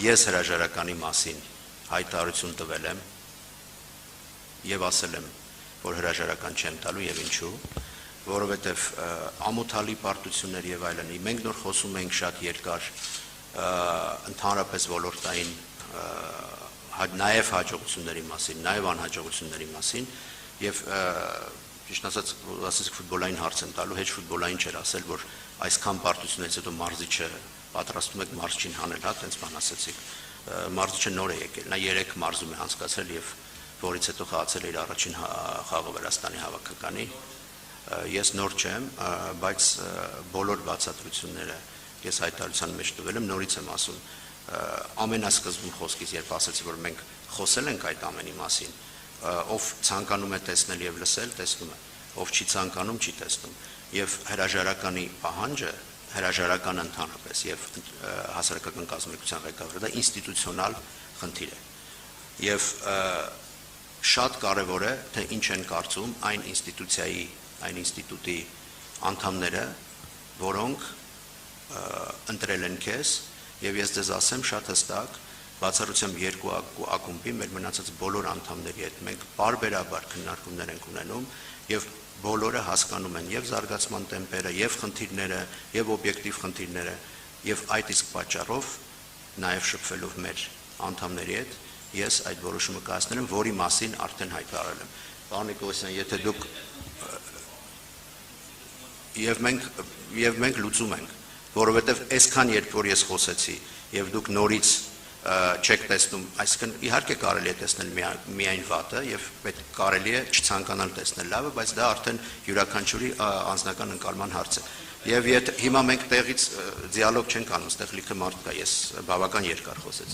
ես հրաժարականի մասին հայտարարություն տվել եմ եւ ասել եմ, որ հրաժարական չեմ տալու եւ ինչու, որովհետեւ ամոթալի պարտություններ եւ այլն, մենք նոր խոսում ենք շատ երկար ընդհանրապես ոլորտային նաեւ հաջողությունների մասին, նաեւ անհաջողությունների մասին եւ ճիշտ ասած ֆուտբոլային հարց եմ տալու, հեչ ֆուտբոլային չէր ասել, որ այսքան պարտություններից հետո մարզիչը պատրաստում եք մարզչին հանել, հա, տենց բան ասեցիք, մարզիչը նոր է եկել, նա 3 մարզում է անցկացրել եւ որից հետո խաղացել է իր առաջին խաղը Վրաստանի հավաքականի, ես նոր չեմ, բայց բոլոր բացատրությունները ես հայտարարության մեջ տվել եմ, նորից եմ ասում, ամենասկզբում խոսքից երբ ասացի, որ մենք խոսել ենք այդ ամենի մասին, ով ցանկանում է տեսնել եւ լսել, տեսնում է, ով չի ցանկանում, չի տեսնում, եւ հրաժարականի պահանջը, հրաժարական ընդհանրապես եւ հասարակական կազմակերպության ղեկավարը դա ինստիտուցիոնալ խնդիր է եւ շատ կարեւոր է թե ինչ են կարծում այն ինստիտուցիայի, այն ինստիտուտի անդամները, որոնք ընտրել են քեզ եւ ես ձեզ ասեմ շատ հստակ բացառությամբ 2 ակումբի մեր մնացած բոլոր անդամների հետ մենք բարբերաբար քննարկումներ ենք ունենում եւ բոլորը հասկանում են եւ զարգացման տեմպերը եւ խնդիրները եւ օբյեկտիվ խնդիրները եւ այդ իսկ պատճառով նաեւ շփվելով մեր անդամների հետ ես այդ որոշումը կայացնել եմ, որի մասին արդեն հայտարարել եմ։ Պարոն Նիկոլոսյան, եթե դուք եւ մենք լուծում ենք, որովհետեւ այսքան երբ որ ես խոսեցի եւ դուք նորից չեք տեսնում, այսինքն իհարկե կարելի է տեսնել միայն վատը եւ պետք կարելի է չցանկանալ տեսնել լավը, բայց դա արդեն յուրաքանչյուրի անձնական ընկալման հարց է։ Եվ եթե հիմա մենք տեղից դիալոգ չենք անում, այստեղ լիքը մարդ կա, ես բավական երկար խոսեցի։